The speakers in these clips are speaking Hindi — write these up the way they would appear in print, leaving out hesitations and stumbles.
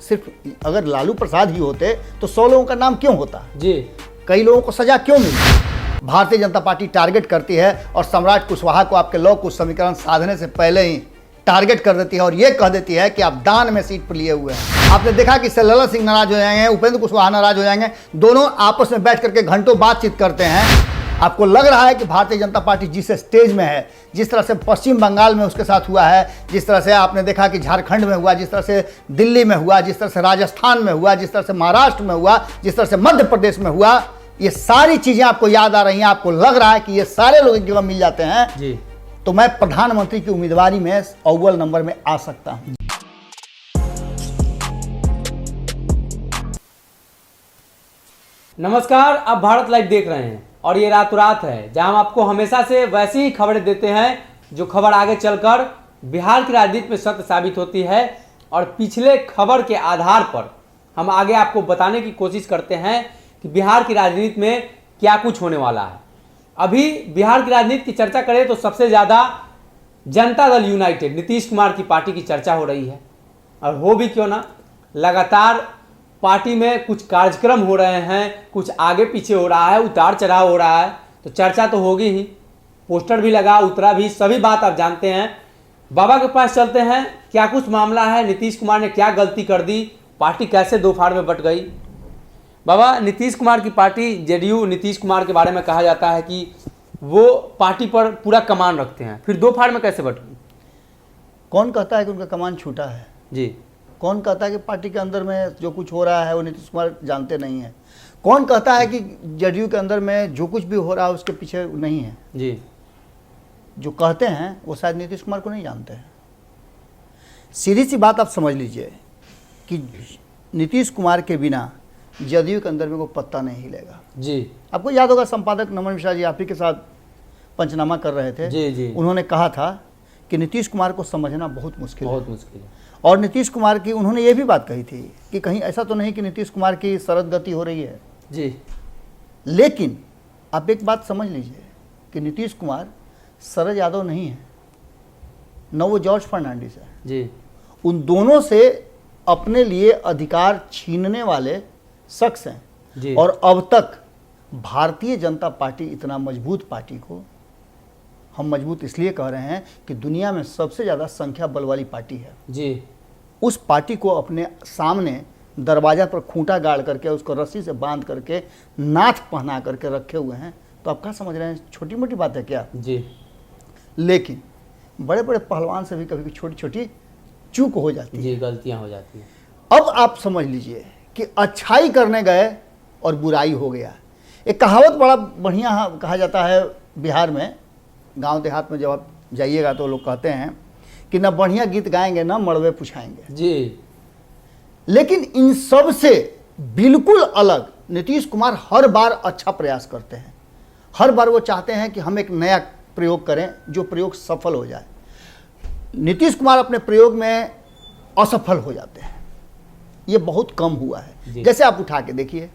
सिर्फ अगर लालू प्रसाद ही होते तो 100 लोगों का नाम क्यों होता जी। कई लोगों को सजा क्यों मिली। भारतीय जनता पार्टी टारगेट करती है और सम्राट कुशवाहा को आपके लौ कुश समीकरण साधने से पहले ही टारगेट कर देती है और यह कह देती है कि आप दान में सीट पर लिए हुए हैं। आपने देखा कि इससे ललन सिंह नाराज हो जाएंगे, उपेंद्र कुशवाहा नाराज हो जाएंगे, दोनों आपस में बैठ करके घंटों बातचीत करते हैं। आपको लग रहा है कि भारतीय जनता पार्टी जिस स्टेज में है, जिस तरह से पश्चिम बंगाल में उसके साथ हुआ है, जिस तरह से आपने देखा कि झारखंड में हुआ, जिस तरह से दिल्ली में हुआ, जिस तरह से राजस्थान में हुआ, जिस तरह से महाराष्ट्र में हुआ, जिस तरह से मध्य प्रदेश में हुआ, ये सारी चीजें आपको याद आ रही हैं। आपको लग रहा है कि ये सारे लोग एक जगह मिल जाते हैं जी, तो मैं प्रधानमंत्री की उम्मीदवारी में अव्वल नंबर में आ सकता हूं। नमस्कार, आप भारत लाइव देख रहे हैं और ये रातों रात है जहां हम आपको हमेशा से वैसी ही खबरें देते हैं जो खबर आगे चलकर बिहार की राजनीति में सत्य साबित होती है। और पिछले खबर के आधार पर हम आगे आपको बताने की कोशिश करते हैं कि बिहार की राजनीति में क्या कुछ होने वाला है। अभी बिहार की राजनीति की चर्चा करें तो सबसे ज़्यादा जनता दल यूनाइटेड नीतीश कुमार की पार्टी की चर्चा हो रही है। और हो भी क्यों ना, लगातार पार्टी में कुछ कार्यक्रम हो रहे हैं, कुछ आगे पीछे हो रहा है, उतार चढ़ाव हो रहा है, तो चर्चा तो होगी ही। पोस्टर भी लगा, उतरा भी, सभी बात आप जानते हैं। बाबा के पास चलते हैं, क्या कुछ मामला है, नीतीश कुमार ने क्या गलती कर दी, पार्टी कैसे दो फाड़ में बट गई। बाबा, नीतीश कुमार की पार्टी जेडीयू, नीतीश कुमार के बारे में कहा जाता है कि वो पार्टी पर पूरा कमान रखते हैं, फिर दो फाड़ में कैसे बट गई? कौन कहता है कि उनका कमान छूटा है? जी। कौन कहता है कि पार्टी के अंदर में जो कुछ हो रहा है वो नीतीश कुमार जानते नहीं है? कौन कहता है कि जेडीयू के अंदर में जो कुछ भी हो रहा है उसके पीछे नहीं है? जी। जो कहते हैं वो शायद नीतीश कुमार को नहीं जानते हैं। सीधी सी बात आप समझ लीजिए कि नीतीश कुमार के बिना जेडीयू के अंदर में कोई पत्ता नहीं हिलेगा। जी। आपको याद होगा संपादक नमन मिश्रा जी आप ही के साथ पंचनामा कर रहे थे। जी जी। उन्होंने कहा था कि नीतीश कुमार को समझना बहुत मुश्किल है। बहुत मुश्किल है। और नीतीश कुमार की उन्होंने ये भी बात कही थी कि कहीं ऐसा तो नहीं कि नीतीश कुमार की सरद गति हो रही है। जी। लेकिन आप एक बात समझ लीजिए कि नीतीश कुमार शरद यादव नहीं है, न वो जॉर्ज फर्नांडिस है। जी। उन दोनों से अपने लिए अधिकार छीनने वाले शख्स हैं। जी। और अब तक भारतीय जनता पार्टी इतना मजबूत पार्टी को, हम मजबूत इसलिए कह रहे हैं कि दुनिया में सबसे ज़्यादा संख्या बल वाली पार्टी है। जी। उस पार्टी को अपने सामने दरवाजा पर खूंटा गाड़ करके उसको रस्सी से बांध करके नाथ पहना करके रखे हुए हैं। तो आप क्या समझ रहे हैं छोटी मोटी बात है क्या? जी। लेकिन बड़े बड़े पहलवान से भी कभी कभी छोटी छोटी चूक हो जाती है। जी, गलतियां हो जाती हैं। अब आप समझ लीजिए कि अच्छाई करने गए और बुराई हो गया। एक कहावत बड़ा बढ़िया कहा जाता है बिहार में, गांव देहात में जब आप जाइएगा तो लोग कहते हैं कि न बढ़िया गीत गाएंगे न मड़वे पुछाएंगे। जी। लेकिन इन सब से बिल्कुल अलग नीतीश कुमार हर बार अच्छा प्रयास करते हैं। हर बार वो चाहते हैं कि हम एक नया प्रयोग करें जो प्रयोग सफल हो जाए। नीतीश कुमार अपने प्रयोग में असफल हो जाते हैं, ये बहुत कम हुआ है। जैसे आप उठा के देखिए,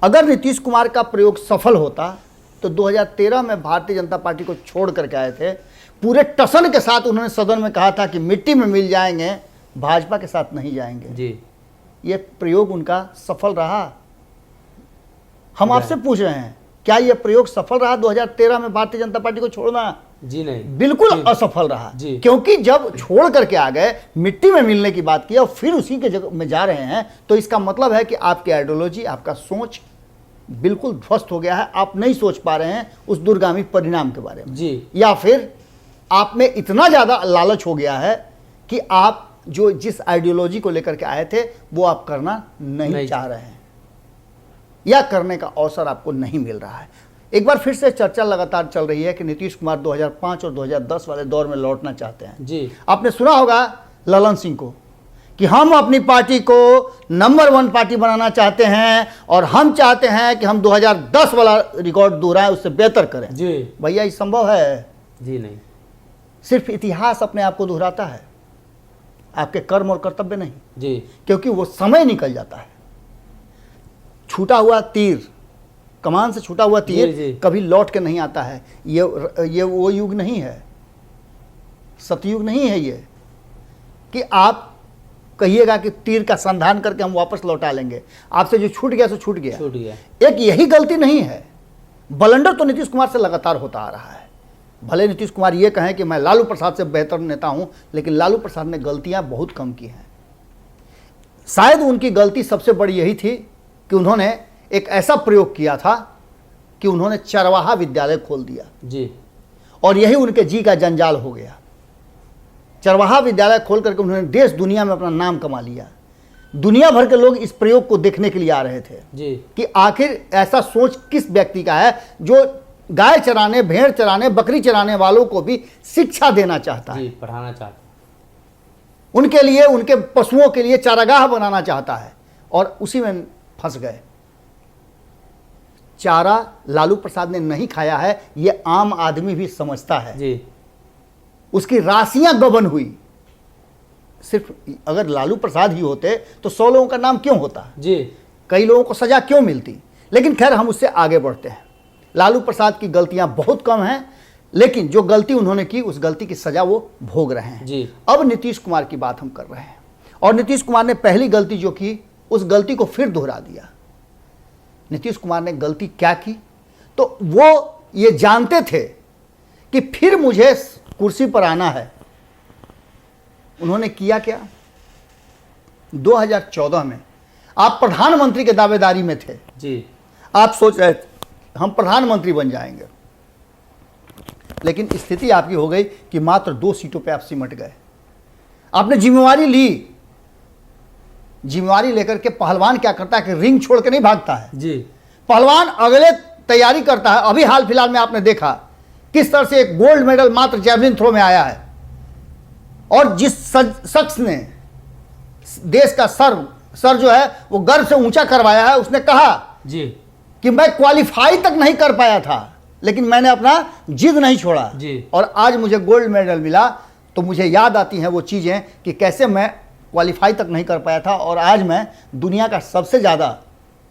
अगर नीतीश कुमार का प्रयोग सफल होता तो 2013 में भारतीय जनता पार्टी को छोड़ करके आए थे, पूरे टसन के साथ उन्होंने सदन में कहा था कि मिट्टी में मिल जाएंगे, भाजपा के साथ नहीं जाएंगे। जी। ये प्रयोग उनका सफल रहा? हम आपसे पूछ रहे हैं, क्या यह प्रयोग सफल रहा 2013 में भारतीय जनता पार्टी को छोड़ना? जी नहीं, बिल्कुल असफल रहा। जी। क्योंकि जब छोड़ करके आ गए, मिट्टी में मिलने की बात की और फिर उसी के जगह में जा रहे हैं, तो इसका मतलब है कि आपकी आइडियोलॉजी, आपका सोच बिल्कुल ध्वस्त हो गया है। आप नहीं सोच पा रहे हैं उस दूरगामी परिणाम के बारे में। जी। या या फिर आप में इतना ज़्यादा लालच हो गया है कि आप जो जिस आइडियोलॉजी को लेकर के आए थे वो आप करना नहीं चाह रहे हैं, या करने का अवसर आपको नहीं मिल रहा है। एक बार फिर से चर्चा लगातार चल रही है कि नीतीश कुमार 2005 और 2010 वाले दौर में लौटना चाहते हैं। जी। आपने सुना होगा ललन सिंह को कि हम अपनी पार्टी को नंबर 1 पार्टी बनाना चाहते हैं और हम चाहते हैं कि हम 2010 वाला रिकॉर्ड दोहराएं, उससे बेहतर करें। जी। भैया ये संभव है? जी नहीं। सिर्फ इतिहास अपने आप को दोहराता है, आपके कर्म और कर्तव्य नहीं। जी। क्योंकि वो समय निकल जाता है। छूटा हुआ तीर, कमान से छूटा हुआ तीर जी। कभी लौट के नहीं आता है। ये वो युग नहीं है, सतयुग नहीं है ये कि आप कहिएगा कि तीर का संधान करके हम वापस लौटा लेंगे, आपसे जो छूट गया सो छूट गया। छूट गया। एक यही गलती नहीं है, बलंडर तो नीतीश कुमार से लगातार होता आ रहा है। भले नीतीश कुमार ये कहें कि मैं लालू प्रसाद से बेहतर नेता हूं, लेकिन लालू प्रसाद ने गलतियां बहुत कम की हैं। शायद उनकी गलती सबसे बड़ी यही थी कि उन्होंने एक ऐसा प्रयोग किया था कि उन्होंने चरवाहा विद्यालय खोल दिया जी, और यही उनके जी का जंजाल हो गया। चरवाहा विद्यालय खोल करके उन्होंने देश दुनिया में अपना नाम कमा लिया। दुनिया भर के लोग इस प्रयोग को देखने के लिए आ रहे थे जी, कि आखिर ऐसा सोच किस व्यक्ति का है जो गाय चराने, भेड़ चराने, बकरी चराने वालों को भी शिक्षा देना चाहता है, जी, पढ़ाना चाहता है। उनके लिए, उनके पशुओं के लिए चारागाह बनाना चाहता है, और उसी में फंस गए। चारा लालू प्रसाद ने नहीं खाया है, ये आम आदमी भी समझता है। जी, उसकी राशियां गबन हुई। सिर्फ अगर लालू प्रसाद ही होते तो 100 लोगों का नाम क्यों होता, जी, कई लोगों को सजा क्यों मिलती। लेकिन खैर, हम उससे आगे बढ़ते हैं। लालू प्रसाद की गलतियां बहुत कम हैं, लेकिन जो गलती उन्होंने की उस गलती की सजा वो भोग रहे हैं। जी। अब नीतीश कुमार की बात हम कर रहे हैं, और नीतीश कुमार ने पहली गलती जो की उस गलती को फिर दोहरा दिया। नीतीश कुमार ने गलती क्या की, तो वो ये जानते थे कि फिर मुझे कुर्सी पर आना है। उन्होंने किया क्या, 2014 में आप प्रधानमंत्री के दावेदारी में थे। जी, आप सोच रहे थे हम प्रधानमंत्री बन जाएंगे, लेकिन स्थिति आपकी हो गई कि मात्र 2 सीटों पे आप सिमट गए। आपने जिम्मेवारी ली। जिम्मेवारी लेकर के पहलवान क्या करता है कि रिंग छोड़ के नहीं भागता है। जी, पहलवान अगले तैयारी करता है। अभी हाल फिलहाल में आपने देखा किस तरह से एक गोल्ड मेडल मात्र जैवलिन थ्रो में आया है, और जिस शख्स ने देश का सर जो है वो गर्व से ऊंचा करवाया है, उसने कहा जी, कि मैं क्वालिफाई तक नहीं कर पाया था, लेकिन मैंने अपना जिद नहीं छोड़ा जी। और आज मुझे गोल्ड मेडल मिला। तो मुझे याद आती हैं वो चीज़ें कि कैसे मैं क्वालिफाई तक नहीं कर पाया था और आज मैं दुनिया का सबसे ज़्यादा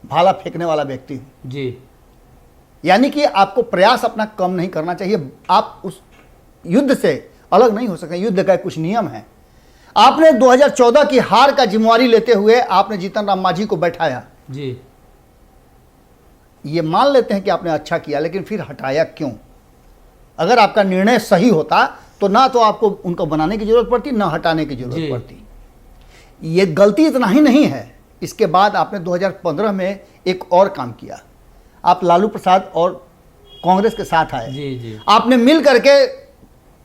भाला फेंकने वाला व्यक्ति हूँ। जी, यानी कि आपको प्रयास अपना कम नहीं करना चाहिए। आप उस युद्ध से अलग नहीं हो सकते। युद्ध का कुछ नियम है। आपने 2014 की हार का जिम्मेवारी लेते हुए आपने जीतन राम मांझी को बैठाया। जी, ये मान लेते हैं कि आपने अच्छा किया, लेकिन फिर हटाया क्यों? अगर आपका निर्णय सही होता तो ना तो आपको उनको बनाने की जरूरत पड़ती, ना हटाने की जरूरत पड़ती। ये गलती इतना ही नहीं है, इसके बाद आपने 2015 में एक और काम किया। आप लालू प्रसाद और कांग्रेस के साथ आए। जी, जी, आपने मिल करके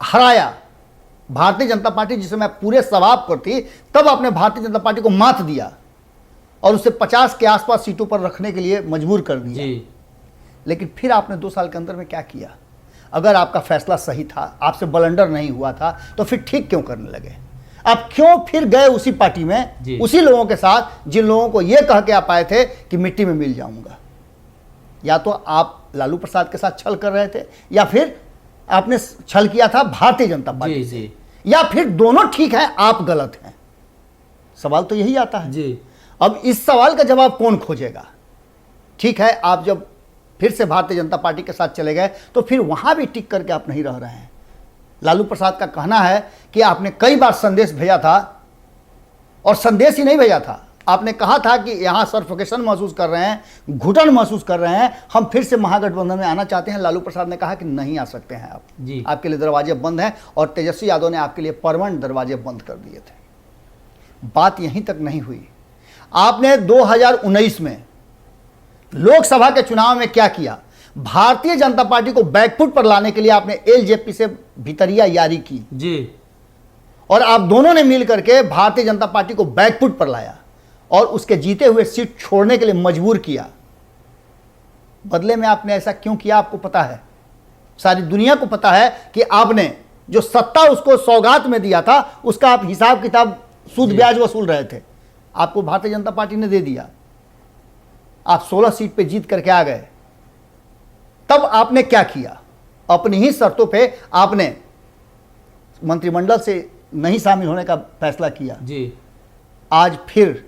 हराया भारतीय जनता पार्टी, जिसे मैं पूरे सवाब पर थी, तब आपने भारतीय जनता पार्टी को मात दिया और उसे 50 के आसपास सीटों पर रखने के लिए मजबूर कर दिया। जी, लेकिन फिर आपने 2 साल के अंदर में क्या किया? अगर आपका फैसला सही था, आपसे बलंडर नहीं हुआ था, तो फिर ठीक क्यों करने लगे? आप क्यों फिर गए उसी पार्टी में, उसी लोगों के साथ जिन लोगों को यह कह के आप आए थे कि मिट्टी में मिल जाऊंगा? या तो आप लालू प्रसाद के साथ छल कर रहे थे, या फिर आपने छल किया था भारतीय जनता पार्टी से, या फिर दोनों ठीक है, आप गलत हैं। सवाल तो यही आता है। जी। अब इस सवाल का जवाब कौन खोजेगा? ठीक है, आप जब फिर से भारतीय जनता पार्टी के साथ चले गए तो फिर वहां भी टिक करके आप नहीं रह रहे हैं। लालू प्रसाद का कहना है कि आपने कई बार संदेश भेजा था, और संदेश ही नहीं भेजा था, आपने कहा था कि यहां सफोकेशन महसूस कर रहे हैं, घुटन महसूस कर रहे हैं, हम फिर से महागठबंधन में आना चाहते हैं। लालू प्रसाद ने कहा कि नहीं आ सकते हैं आप जी। आपके लिए दरवाजे बंद हैं, और तेजस्वी यादव ने आपके लिए परमानेंट दरवाजे बंद कर दिए थे। बात यहीं तक नहीं हुई। आपने 2019 में लोकसभा के चुनाव में क्या किया? भारतीय जनता पार्टी को बैकफुट पर लाने के लिए आपने एलजेपी से भितरिया यारी की जी, और आप दोनों ने मिल करके भारतीय जनता पार्टी को बैकफुट पर लाया और उसके जीते हुए सीट छोड़ने के लिए मजबूर किया। बदले में आपने ऐसा क्यों किया? आपको पता है, सारी दुनिया को पता है कि आपने जो सत्ता उसको सौगात में दिया था, उसका आप हिसाब किताब, सूद ब्याज वसूल रहे थे। आपको भारतीय जनता पार्टी ने दे दिया, आप 16 सीट पे जीत करके आ गए। तब आपने क्या किया? अपनी ही शर्तों पे आपने मंत्रिमंडल से नहीं शामिल होने का फैसला किया। जी, आज फिर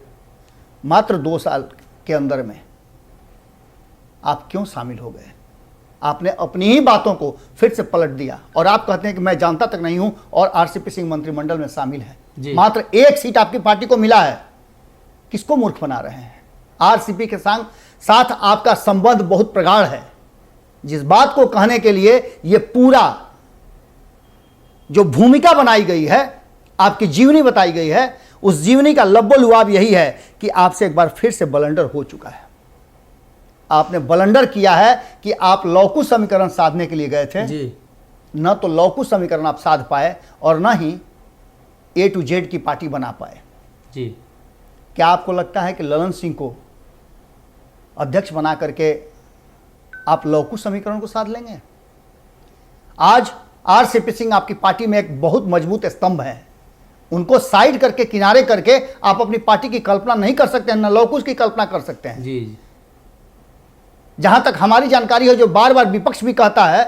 मात्र 2 साल के अंदर में आप क्यों शामिल हो गए? आपने अपनी ही बातों को फिर से पलट दिया और आप कहते हैं कि मैं जानता तक नहीं हूं और आरसीपी सिंह मंत्रिमंडल में शामिल है। जी। मात्र 1 सीट आपकी पार्टी को मिला है। किसको मूर्ख बना रहे हैं? आरसीपी के साथ आपका संबंध बहुत प्रगाढ़ है, जिस बात को कहने के लिए यह पूरा जो भूमिका बनाई गई है, आपकी जीवनी बताई गई है, उस जीवनी का लब्बो-लुआब यही है कि आपसे एक बार फिर से ब्लंडर हो चुका है। आपने ब्लंडर किया है कि आप लौकुश समीकरण साधने के लिए गए थे जी। न तो लौकुश समीकरण आप साध पाए और न ही A to Z की पार्टी बना पाए। जी। क्या आपको लगता है कि ललन सिंह को अध्यक्ष बना करके आप लौकुश समीकरण को साध लेंगे? आज आरसीपी सिंह आपकी पार्टी में एक बहुत मजबूत स्तंभ है। उनको साइड करके, किनारे करके आप अपनी पार्टी की कल्पना नहीं कर सकते हैं, न लौकुश की कल्पना कर सकते हैं। जी। जहां तक हमारी जानकारी है, जो बार बार विपक्ष भी कहता है,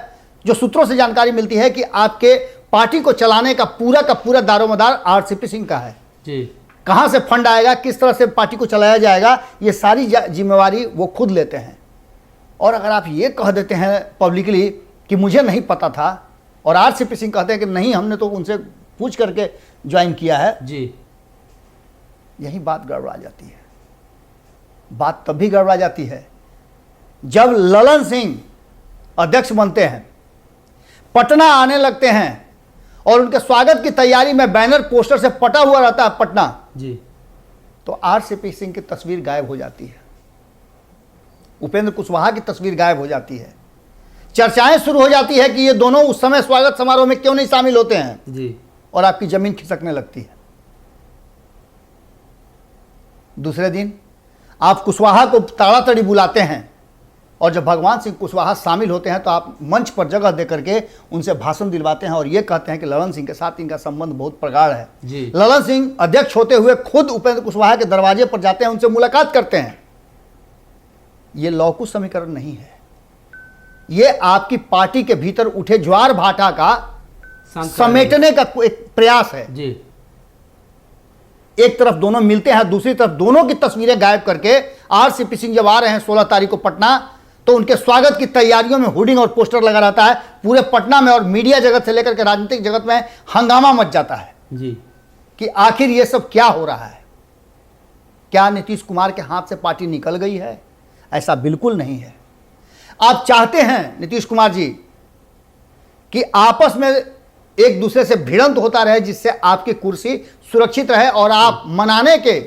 जो सूत्रों से जानकारी मिलती है कि आपके पार्टी को चलाने का पूरा दारोमदार आरसीपी सिंह का है। जी। कहां से फंड आएगा, किस तरह से पार्टी को चलाया जाएगा, ये सारी जिम्मेवारी वो खुद लेते हैं। और अगर आप ये कह देते हैं पब्लिकली कि मुझे नहीं पता था, और आरसीपी सिंह कहते हैं कि नहीं, हमने तो उनसे पूछ करके ज्वाइन किया है, जी। यही बात गड़बड़ा जाती है। बात तब भी गड़बड़ा जाती है जब ललन सिंह अध्यक्ष बनते हैं, पटना आने लगते हैं और उनके स्वागत की तैयारी में बैनर पोस्टर से पटा हुआ रहता है पटना, जी। तो आरसीपी सिंह की तस्वीर गायब हो जाती है, उपेंद्र कुशवाहा की तस्वीर गायब हो जाती है। चर्चाएं शुरू हो जाती है कि ये दोनों उस समय स्वागत समारोह में क्यों नहीं शामिल होते हैं, जी। और आपकी जमीन खिसकने लगती है। दूसरे दिन आप कुशवाहा को ताड़ातड़ी बुलाते हैं, और जब भगवान सिंह कुशवाहा शामिल होते हैं तो आप मंच पर जगह दे करके उनसे भाषण दिलवाते हैं और ये कहते हैं कि ललन सिंह के साथ इनका संबंध बहुत प्रगाढ़ है। जी। ललन सिंह अध्यक्ष होते हुए खुद उपेंद्र कुशवाहा के दरवाजे पर जाते हैं, उनसे मुलाकात करते हैं। ये लौकुश समीकरण नहीं है, ये आपकी पार्टी के भीतर उठे ज्वार भाटा का समेटने का एक प्रयास है। जी। एक तरफ दोनों मिलते हैं, दूसरी तरफ दोनों की तस्वीरें गायब करके आरसीपी सिंह जब आ रहे हैं 16 तारीख को पटना, तो उनके स्वागत की तैयारियों में होर्डिंग और पोस्टर लगा रहता है पूरे पटना में, और मीडिया जगत से लेकर के राजनीतिक जगत में हंगामा मच जाता है जी। कि आखिर ये सब क्या हो रहा है। क्या नीतीश कुमार के हाथ से पार्टी निकल गई है? ऐसा बिल्कुल नहीं है। आप चाहते हैं नीतीश कुमार जी कि आपस में एक दूसरे से भिड़ंत होता रहे, जिससे आपकी कुर्सी सुरक्षित रहे, और आप मनाने के,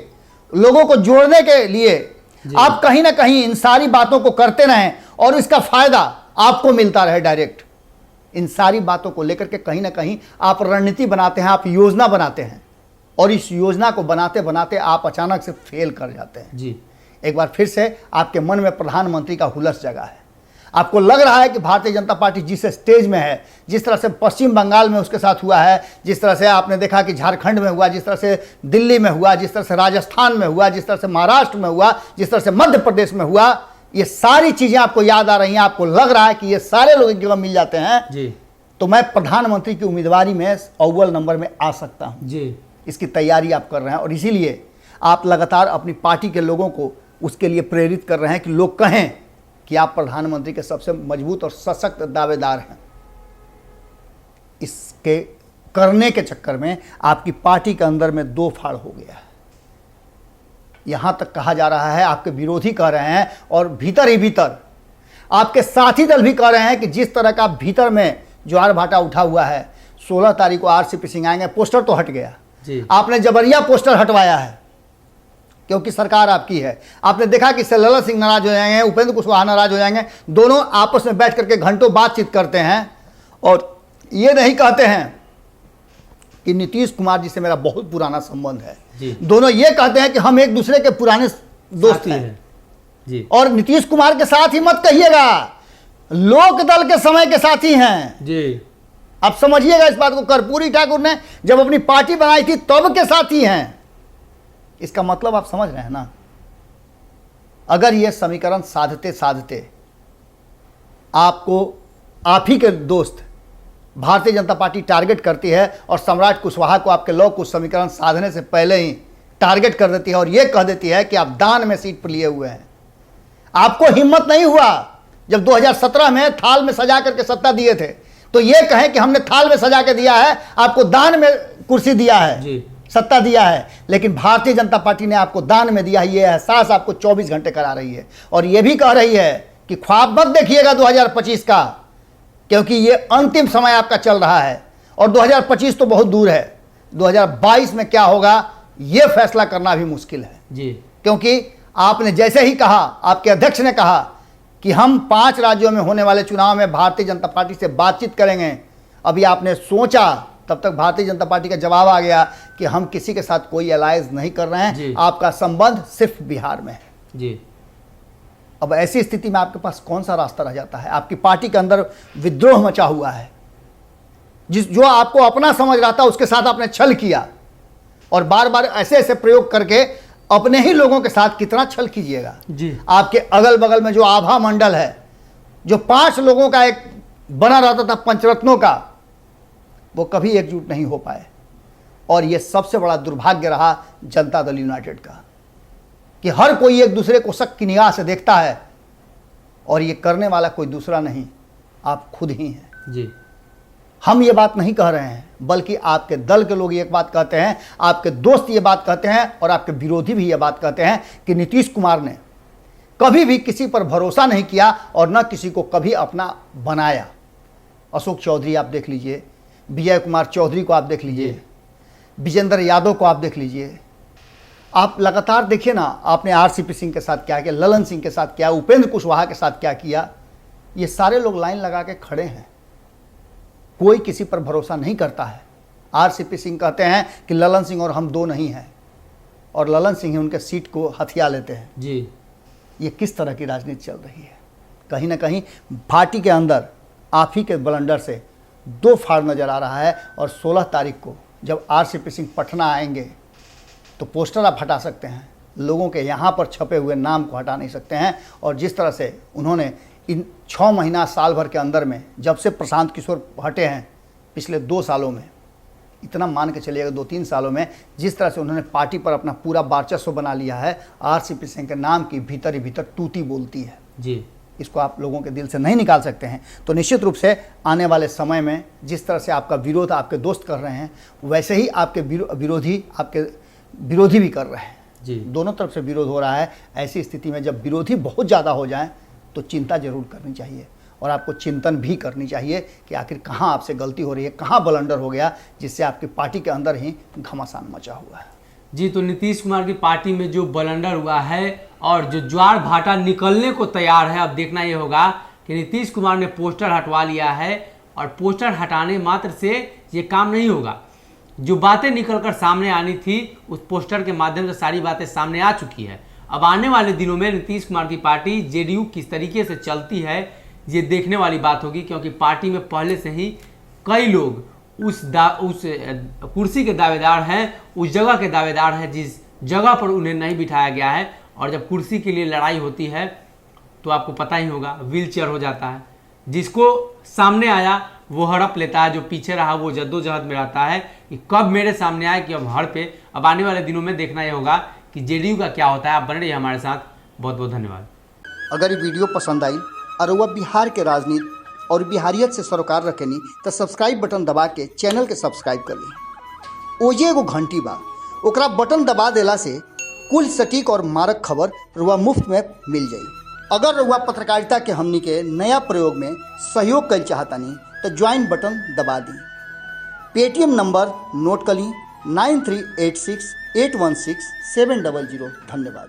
लोगों को जोड़ने के लिए आप कहीं ना कहीं इन सारी बातों को करते रहें और इसका फायदा आपको मिलता रहे डायरेक्ट। इन सारी बातों को लेकर के कहीं ना कहीं आप रणनीति बनाते हैं, आप योजना बनाते हैं, और इस योजना को बनाते बनाते आप अचानक से फेल कर जाते हैं। जी। एक बार फिर से आपके मन में प्रधानमंत्री का हुलस जगा है। आपको लग रहा है कि भारतीय जनता पार्टी जिस स्टेज में है, जिस तरह से पश्चिम बंगाल में उसके साथ हुआ है, जिस तरह से आपने देखा कि झारखंड में हुआ, जिस तरह से दिल्ली में हुआ, जिस तरह से राजस्थान में हुआ, जिस तरह से महाराष्ट्र में हुआ, जिस तरह से मध्य प्रदेश में हुआ, ये सारी चीजें आपको याद आ रही हैं। आपको लग रहा है कि ये सारे लोग एक जगह मिल जाते हैं जी। तो मैं प्रधानमंत्री की उम्मीदवारी में अव्वल नंबर में आ सकता हूं। जी। इसकी तैयारी आप कर रहे हैं, और इसीलिए आप लगातार अपनी पार्टी के लोगों को उसके लिए प्रेरित कर रहे हैं कि लोग कहें कि आप प्रधानमंत्री के सबसे मजबूत और सशक्त दावेदार हैं। इसके करने के चक्कर में आपकी पार्टी के अंदर में दो फाड़ हो गया है। यहां तक कहा जा रहा है, आपके विरोधी कह रहे हैं, और भीतर ही भीतर आपके साथी दल भी कह रहे हैं कि जिस तरह का भीतर में ज्वार भाटा उठा हुआ है, 16 तारीख को आरसीपी सिंह आएंगे। पोस्टर तो हट गया, आपने जबरिया पोस्टर हटवाया है क्योंकि सरकार आपकी है। आपने देखा कि ललन सिंह नाराज हो जाएंगे, उपेंद्र कुशवाहा नाराज हो जाएंगे, दोनों आपस में बैठ करके घंटों बातचीत करते हैं और ये नहीं कहते हैं कि नीतीश कुमार जी से मेरा बहुत पुराना संबंध है। दोनों ये कहते हैं कि हम एक दूसरे के पुराने दोस्त हैं जी। और नीतीश कुमार के साथ ही मत कहिएगा, लोक दल के समय के साथी हैं जी। आप समझिएगा इस बात को। कर्पूरी ठाकुर ने जब अपनी पार्टी बनाई थी तब के साथी हैं। इसका मतलब आप समझ रहे हैं ना। अगर ये समीकरण साधते साधते आपको आप ही के दोस्त भारतीय जनता पार्टी टारगेट करती है और सम्राट कुशवाहा को आपके लौ कुश समीकरण साधने से पहले ही टारगेट कर देती है और यह कह देती है कि आप दान में सीट पर लिए हुए हैं। आपको हिम्मत नहीं हुआ जब 2017 में थाल में सजा करके सत्ता दिए थे तो यह कहें कि हमने थाल में सजा के दिया है, आपको दान में कुर्सी दिया है। सत्ता दिया है, लेकिन भारतीय जनता पार्टी ने आपको दान में दिया है। ये एहसास आपको 24 घंटे करा रही है और ये भी कह रही है कि ख्वाब मत देखिएगा 2025 का, क्योंकि ये अंतिम समय आपका चल रहा है और 2025 तो बहुत दूर है। 2022 में क्या होगा ये फैसला करना भी मुश्किल है जी, क्योंकि आपने जैसे ही कहा, आपके अध्यक्ष ने कहा कि हम 5 राज्यों में होने वाले चुनाव में भारतीय जनता पार्टी से बातचीत करेंगे। अभी आपने सोचा, तब तक भारतीय जनता पार्टी का जवाब आ गया कि हम किसी के साथ कोई अलायंस नहीं कर रहे हैं, आपका संबंध सिर्फ बिहार में है जी। अब ऐसी स्थिति में आपके पास कौन सा रास्ता रह जाता है? आपकी पार्टी के अंदर विद्रोह मचा हुआ है। जो आपको अपना समझ रहा था उसके साथ आपने छल किया और बार बार ऐसे ऐसे प्रयोग करके अपने ही लोगों के साथ कितना छल कीजिएगा जी। आपके अगल बगल में जो आभा मंडल है, जो 5 लोगों का एक बना रहता था पंचरत्नों का, वो कभी एकजुट नहीं हो पाए। और ये सबसे बड़ा दुर्भाग्य रहा जनता दल यूनाइटेड का कि हर कोई एक दूसरे को शक की निगाह से देखता है और ये करने वाला कोई दूसरा नहीं, आप खुद ही हैं जी। हम ये बात नहीं कह रहे हैं, बल्कि आपके दल के लोग ये बात कहते हैं, आपके दोस्त ये बात कहते हैं और आपके विरोधी भी ये बात कहते हैं कि नीतीश कुमार ने कभी भी किसी पर भरोसा नहीं किया और न किसी को कभी अपना बनाया। अशोक चौधरी आप देख लीजिए, विजय कुमार चौधरी को आप देख लीजिए, विजेंद्र यादव को आप देख लीजिए, आप लगातार देखिए ना, आपने आरसीपी सिंह के साथ क्या किया, ललन सिंह के साथ क्या, उपेंद्र कुशवाहा के साथ क्या किया। ये सारे लोग लाइन लगा के खड़े हैं, कोई किसी पर भरोसा नहीं करता है। आरसीपी सिंह कहते हैं कि ललन सिंह और हम दो नहीं हैं और ललन सिंह ही उनके सीट को हथिया लेते हैं जी। ये किस तरह की राजनीति चल रही है? कहीं ना कहीं पार्टी के अंदर आप ही के ब्लंडर से 2 फाड़ नजर आ रहा है। और 16 तारीख को जब आरसीपी सिंह पटना आएंगे तो पोस्टर आप हटा सकते हैं, लोगों के यहाँ पर छपे हुए नाम को हटा नहीं सकते हैं। और जिस तरह से उन्होंने इन 6 महीना साल भर के अंदर में, जब से प्रशांत किशोर हटे हैं पिछले 2 सालों में, इतना मान के चलिएगा 2-3 सालों में, जिस तरह से उन्होंने पार्टी पर अपना पूरा वर्चस्व बना लिया है, आरसीपी सिंह के नाम की भीतर ही भीतर टूटी बोलती है जी। इसको आप लोगों के दिल से नहीं निकाल सकते हैं। तो निश्चित रूप से आने वाले समय में जिस तरह से आपका विरोध आपके दोस्त कर रहे हैं, वैसे ही आपके विरोधी भी कर रहे हैं जी। दोनों तरफ से विरोध हो रहा है। ऐसी स्थिति में जब विरोधी बहुत ज़्यादा हो जाए तो चिंता जरूर करनी चाहिए और आपको चिंतन भी करनी चाहिए कि आखिर कहाँ आपसे गलती हो रही है, कहाँ ब्लंडर हो गया जिससे आपकी पार्टी के अंदर ही घमासान मचा हुआ है। जी, तो नीतीश कुमार की पार्टी में जो ब्लंडर हुआ है और जो ज्वार भाटा निकलने को तैयार है, अब देखना ये होगा कि नीतीश कुमार ने पोस्टर हटवा लिया है और पोस्टर हटाने मात्र से ये काम नहीं होगा। जो बातें निकलकर सामने आनी थी उस पोस्टर के माध्यम से सारी बातें सामने आ चुकी है। अब आने वाले दिनों में नीतीश कुमार की पार्टी जेडीयू किस तरीके से चलती है ये देखने वाली बात होगी, क्योंकि पार्टी में पहले से ही कई लोग उस कुर्सी के दावेदार हैं, उस जगह के दावेदार हैं जिस जगह पर उन्हें नहीं बिठाया गया है। और जब कुर्सी के लिए लड़ाई होती है तो आपको पता ही होगा व्हील चेयर हो जाता है। जिसको सामने आया वो हड़प लेता है, जो पीछे रहा वो जद्दोजहद में रहता है कि कब मेरे सामने आए कि अब हड़पे। अब आने वाले दिनों में देखना यह होगा कि जेडीयू का क्या होता है। आप बने रहिए हमारे साथ। बहुत बहुत धन्यवाद। अगर ये वीडियो पसंद आई और वह बिहार के राजनीति और बिहारियत से सरोकार रखेनी तो सब्सक्राइब बटन दबा के चैनल के सब्सक्राइब कर ली। ओजे एगो घंटी बा, ओकरा बटन दबा देला से कुल सटीक और मारक खबर रुआ मुफ्त में मिल जाई। अगर रुआ पत्रकारिता के हमनी के नया प्रयोग में सहयोग कर चाहतानी तो ज्वाइन बटन दबा दी। पेटीएम नंबर नोट कर ली 9386816700। धन्यवाद।